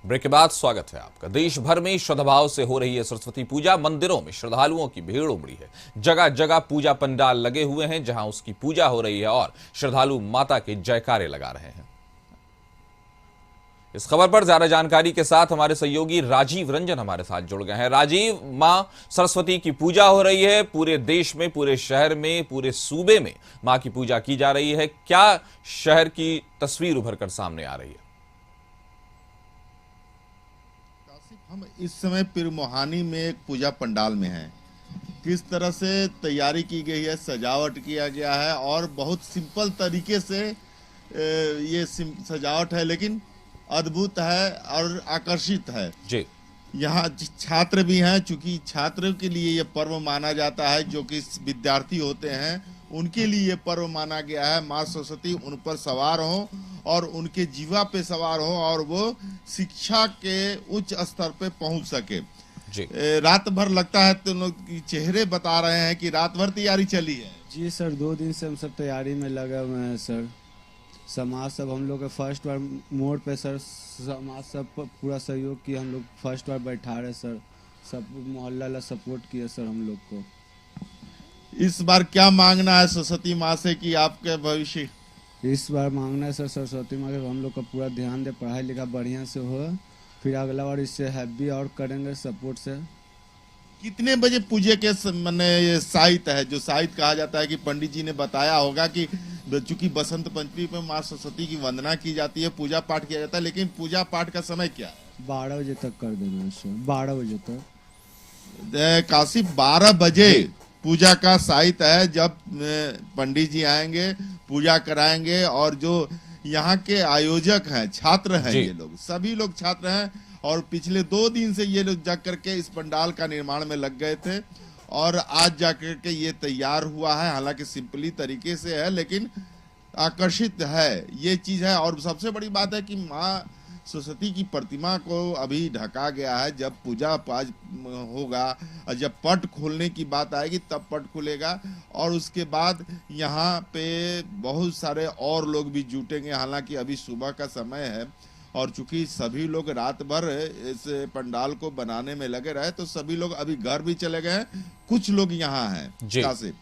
Break के बाद स्वागत है आपका। देश भर में श्रद्धाभाव से हो रही है सरस्वती पूजा। मंदिरों में श्रद्धालुओं की भीड़ उमड़ी है। जगह जगह पूजा पंडाल लगे हुए हैं जहां उसकी पूजा हो रही है और श्रद्धालु माता के जयकारे लगा रहे हैं। इस खबर पर ज्यादा जानकारी के साथ हमारे सहयोगी राजीव रंजन हमारे साथ जुड़ गए हैं। राजीव, मां सरस्वती की पूजा हो रही है पूरे देश में, पूरे शहर में, पूरे सूबे में मां की पूजा की जा रही है। क्या शहर की तस्वीर उभर कर सामने आ रही है? हम इस समय पिरमोहानी में एक पूजा पंडाल में हैं। किस तरह से तैयारी की गई है, सजावट किया गया है और बहुत सिंपल तरीके से ये सजावट है, लेकिन अद्भुत है और आकर्षित है जी। यहाँ छात्र भी हैं, चूंकि छात्रों के लिए ये पर्व माना जाता है, जो कि विद्यार्थी होते हैं उनके लिए ये पर्व माना गया है। माँ सरस्वती उन पर सवार हो और उनके जीवा पे सवार हो और वो शिक्षा के उच्च स्तर पे पहुंच सके। जी। रात भर लगता है तो लोग चेहरे बता रहे हैं कि रात भर तैयारी चली है। जी सर, 2 दिन से हम सब तैयारी में लगे हुए हैं सर। समाज सब हम लोग फर्स्ट बार मोड़ पे सर, समाज सब पूरा सहयोग किया। हम लोग फर्स्ट बार बैठा रहे सर, सब मोहल्ला ला सपोर्ट किया सर हम लोग को। इस बार क्या मांगना है सरस्वती माँ से कि आपके भविष्य? इस बार मांगना है सर सरस्वती माँ के हम लोग का पूरा ध्यान दे, पढ़ाई लिखा बढ़िया से हो, फिर अगला बार इससे हैप्पी और करेंगे सपोर्ट से। कितने बजे पूजे के ये साहित्य है, जो साहित्य कहा जाता है कि पंडित जी ने बताया होगा कि चूंकि बसंत पंचमी पे माँ सरस्वती की वंदना की जाती है, पूजा पाठ किया जाता है, लेकिन पूजा पाठ का समय क्या है? 12 बजे तक कर देना है सर, 12 बजे तक। काशी 12 बजे पूजा का साहित्य है, जब पंडित जी आएंगे पूजा कराएंगे। और जो यहाँ के आयोजक हैं, छात्र हैं, ये लोग सभी लोग छात्र हैं और पिछले 2 दिन से ये लोग जाकर के इस पंडाल का निर्माण में लग गए थे और आज जाकर के ये तैयार हुआ है। हालांकि सिंपली तरीके से है, लेकिन आकर्षित है, ये चीज है। और सबसे बड़ी बात है कि माँ सरस्वती की प्रतिमा को अभी ढका गया है। जब पूजा पाठ होगा और जब पट खोलने की बात आएगी तब पट खुलेगा और उसके बाद यहाँ पे बहुत सारे और लोग भी जुटेंगे। हालांकि अभी सुबह का समय है और चूंकि सभी लोग रात भर इस पंडाल को बनाने में लगे रहे, तो सभी लोग अभी घर भी चले गए हैं। कुछ लोग यहाँ हैं काशी,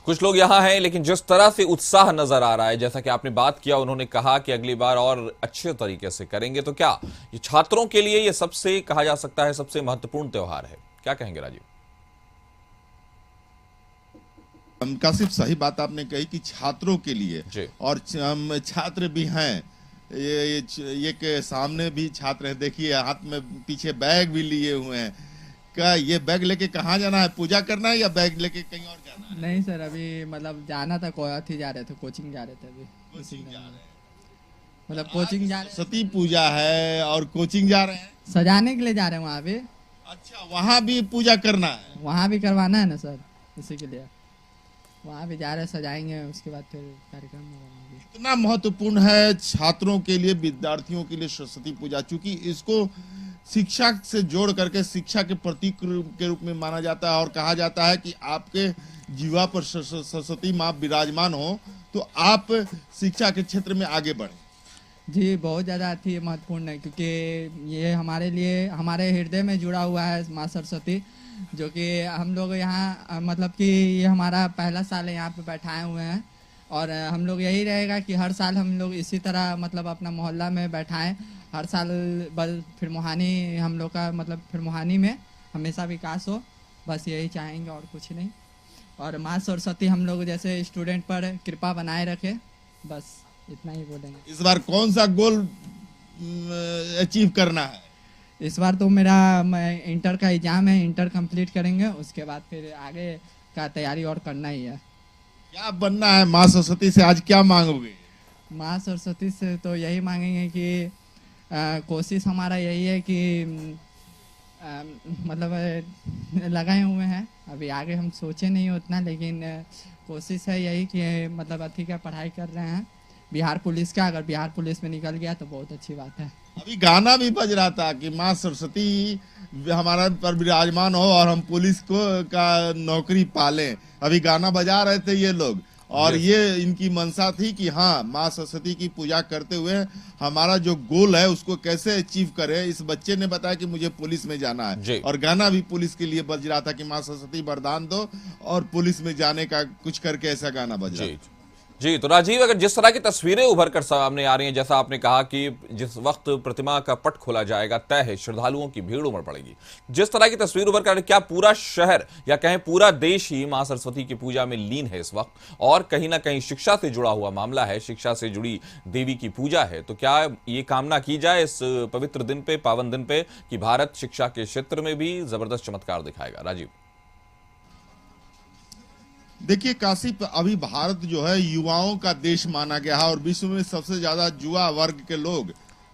कुछ लोग यहाँ हैं, लेकिन जिस तरह से उत्साह नजर आ रहा है, जैसा कि आपने बात किया, उन्होंने कहा कि अगली बार और अच्छे तरीके से करेंगे, तो क्या ये छात्रों के लिए ये सबसे कहा जा सकता है सबसे महत्वपूर्ण त्योहार है? क्या कहेंगे राजीव? काशिफ, सही बात आपने कही कि छात्रों के लिए, और छात्र भी हैं। ये के सामने भी छात्र हैं, देखिए हाथ में पीछे बैग भी लिए हुए हैं। क्या ये बैग लेके कहाँ जाना है? पूजा करना है या बैग लेके कहीं और जाना है? नहीं सर, अभी मतलब जाना था, कोचिंग जा रहे थे, कोचिंग जा रहे थे अभी। कोचिंग जा रहे हैं, मतलब कोचिंग जा रहे हैं। सरस्वती पूजा है और कोचिंग जा रहे हैं, सजाने के लिए जा रहे हैं वहाँ पे। अच्छा, वहाँ भी पूजा करना है? वहाँ भी करवाना है ना सर, इसी के लिए वहाँ भी जा रहे हैं, सजाएंगे, उसके बाद फिर कार्यक्रम होगा। इतना महत्वपूर्ण है छात्रों के लिए, विद्यार्थियों के लिए सरस्वती पूजा, चूंकि इसको शिक्षा से जोड़ करके शिक्षा के प्रतीक के रूप में माना जाता है और कहा जाता है कि आपके जीवा पर सरस्वती माँ विराजमान हो तो आप शिक्षा के क्षेत्र में आगे बढ़ें। जी, बहुत ज़्यादा अति महत्वपूर्ण है, क्योंकि ये हमारे लिए, हमारे हृदय में जुड़ा हुआ है माँ सरस्वती, जो कि हम लोग यहाँ मतलब कि ये हमारा पहला साल है यहाँ पे बैठाए हुए हैं और हम लोग यही रहेगा कि हर साल हम लोग इसी तरह मतलब अपना मोहल्ला में बैठाएं। हर साल पिरमोहानी हम लोग का मतलब पिरमोहानी में हमेशा विकास हो, बस यही चाहेंगे और कुछ नहीं। और माँ सरस्वती हम लोग जैसे स्टूडेंट पर कृपा बनाए रखे, बस इतना ही बोलेंगे। इस बार कौन सा गोल अचीव करना है? इस बार तो मेरा इंटर का एग्जाम है, इंटर कंप्लीट करेंगे, उसके बाद फिर आगे का तैयारी और करना ही है। क्या बनना है माँ सरस्वती से? आज क्या मांगोगे? माँ सरस्वती से तो यही मांगेंगे कि कोशिश हमारा यही है कि मतलब लगाए हुए हैं, अभी आगे हम सोचे नहीं उतना, लेकिन कोशिश है यही कि मतलब अथी का पढ़ाई कर रहे हैं बिहार पुलिस का। अगर बिहार पुलिस में निकल गया तो बहुत अच्छी बात है। अभी गाना भी बज रहा था कि माँ सरस्वती हमारा पर विराजमान हो और हम पुलिस को का नौकरी पालें। अभी गाना बजा रहे थे ये लोग और ये इनकी मंशा थी कि हाँ, माँ सरस्वती की पूजा करते हुए हमारा जो गोल है उसको कैसे अचीव करें। इस बच्चे ने बताया कि मुझे पुलिस में जाना है और गाना भी पुलिस के लिए बज रहा था कि माँ सरस्वती वरदान दो, और पुलिस में जाने का कुछ करके ऐसा गाना बज रहा था। जी, तो राजीव, अगर जिस तरह की तस्वीरें उभर कर सामने आ रही हैं, जैसा आपने कहा कि जिस वक्त प्रतिमा का पट खोला जाएगा तय है, श्रद्धालुओं की भीड़ उमड़ पड़ेगी, जिस तरह की तस्वीर उभर कर, क्या पूरा शहर या कहें पूरा देश ही मां सरस्वती की पूजा में लीन है इस वक्त, और कहीं ना कहीं शिक्षा से जुड़ा हुआ मामला है, शिक्षा से जुड़ी देवी की पूजा है, तो क्या ये कामना की जाए इस पवित्र दिन पे, पावन दिन पे, कि भारत शिक्षा के क्षेत्र में भी जबरदस्त चमत्कार दिखाएगा? राजीव, देखिए काशिफ, अभी भारत जो है युवाओं का देश माना गया है और विश्व में सबसे ज्यादा युवा वर्ग के लोग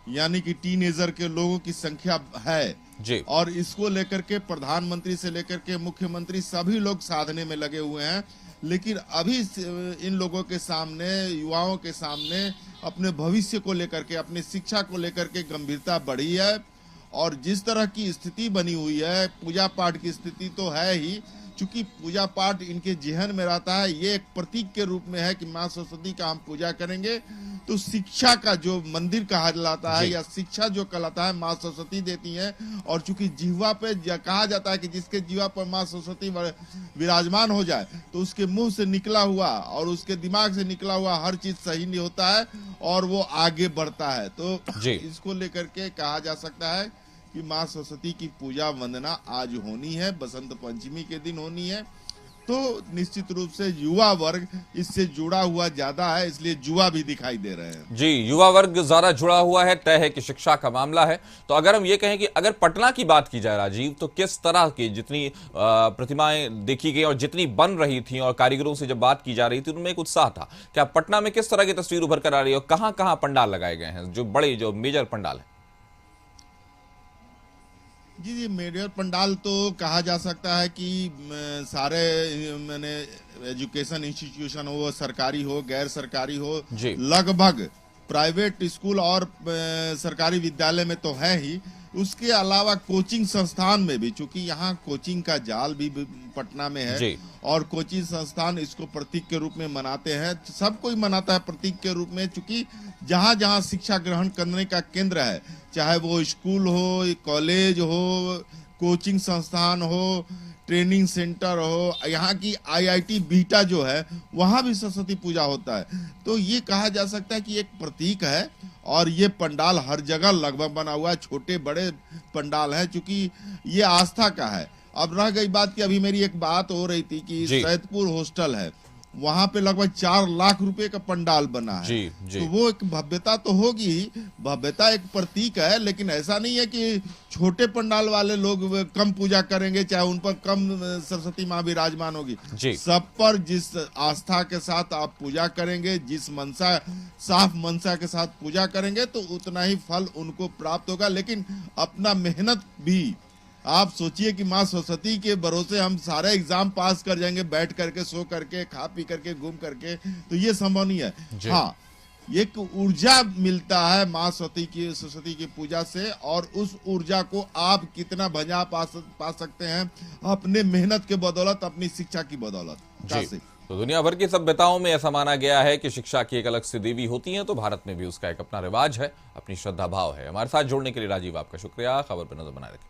यानी कि टीनेजर के लोगों की संख्या है जी। और इसको लेकर के प्रधानमंत्री से लेकर के मुख्यमंत्री सभी लोग साधने में लगे हुए हैं। लेकिन अभी इन लोगों के सामने, युवाओं के सामने अपने भविष्य को लेकर के, अपनी शिक्षा को लेकर के गंभीरता बढ़ी है। और जिस तरह की स्थिति बनी हुई है, पूजा पाठ की स्थिति तो है ही, चूंकि पूजा पाठ इनके जेहन में रहता है, ये एक प्रतीक के रूप में है कि माँ सरस्वती का हम पूजा करेंगे तो शिक्षा का जो मंदिर कहा जाता है या शिक्षा जो कहलाता है माँ सरस्वती देती है। और चूंकि जिह्वा पे कहा जाता है कि जिसके जिह्वा पर माँ सरस्वती विराजमान हो जाए तो उसके मुंह से निकला हुआ और उसके दिमाग से निकला हुआ हर चीज सही नहीं होता है और वो आगे बढ़ता है। तो इसको लेकर के कहा जा सकता है कि माँ सरस्वती की पूजा वंदना आज होनी है, बसंत पंचमी के दिन होनी है। तो निश्चित रूप से युवा वर्ग इससे जुड़ा हुआ ज्यादा है, इसलिए युवा भी दिखाई दे रहे हैं। जी, युवा वर्ग ज्यादा जुड़ा हुआ है, तय है कि शिक्षा का मामला है। तो अगर हम ये कहें कि अगर पटना की बात की जाए राजीव, तो किस तरह की जितनी प्रतिमाएं देखी गई और जितनी बन रही थी और कारीगरों से जब बात की जा रही थी उनमें एक उत्साह था, क्या पटना में किस तरह की तस्वीर उभर कर आ रही है और कहां कहां पंडाल लगाए गए हैं, जो बड़े जो मेजर पंडाल है? जी, मेजर पंडाल तो कहा जा सकता है कि सारे मैंने एजुकेशन इंस्टीट्यूशन हो, सरकारी हो, गैर सरकारी हो, लगभग प्राइवेट स्कूल और सरकारी विद्यालय में तो है ही, उसके अलावा कोचिंग संस्थान में भी, चूंकि यहाँ कोचिंग का जाल भी पटना में है और कोचिंग संस्थान इसको प्रतीक के रूप में मनाते हैं। सब कोई मनाता है प्रतीक के रूप में, चूंकि जहाँ जहाँ शिक्षा ग्रहण करने का केंद्र है, चाहे वो स्कूल हो, कॉलेज हो, कोचिंग संस्थान हो, ट्रेनिंग सेंटर हो, यहाँ की IIT बीटा जो है वहाँ भी सरस्वती पूजा होता है। तो ये कहा जा सकता है कि एक प्रतीक है और ये पंडाल हर जगह लगभग बना हुआ है, छोटे बड़े पंडाल है, चूंकि ये आस्था का है। अब रह गई बात कि अभी मेरी एक बात हो रही थी कि सैदपुर हॉस्टल है, वहां पे लगभग 4 लाख रुपए का पंडाल बना है। तो वो एक भव्यता तो होगी, भव्यता एक प्रतीक है, लेकिन ऐसा नहीं है कि छोटे पंडाल वाले लोग कम पूजा करेंगे, चाहे उन पर कम सरस्वती माँ विराजमान होगी। सब पर जिस आस्था के साथ आप पूजा करेंगे, जिस मनसा, साफ मनसा के साथ पूजा करेंगे तो उतना ही फल उनको प्राप्त होगा। लेकिन अपना मेहनत भी, आप सोचिए कि माँ सरस्वती के भरोसे हम सारे एग्जाम पास कर जाएंगे, बैठ करके, सो करके, खा पी करके, घूम करके, तो ये संभव नहीं है। हाँ, एक ऊर्जा मिलता है माँ सरस्वती की पूजा से, और उस ऊर्जा को आप कितना भंजा पा सकते हैं अपने मेहनत के बदौलत, अपनी शिक्षा की बदौलत। तो दुनिया भर की सभ्यताओं में ऐसा माना गया है कि शिक्षा की एक अलग से देवी होती है, तो भारत में भी उसका एक अपना रिवाज है, अपनी श्रद्धा भाव है। हमारे साथ जुड़ने के लिए राजीव आपका शुक्रिया। खबर पर नजर बनाए रखें।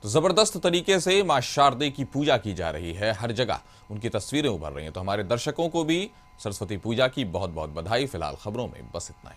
तो जबरदस्त तरीके से मां शारदे की पूजा की जा रही है, हर जगह उनकी तस्वीरें उभर रही हैं। तो हमारे दर्शकों को भी सरस्वती पूजा की बहुत बहुत बधाई। फिलहाल खबरों में बस इतना ही।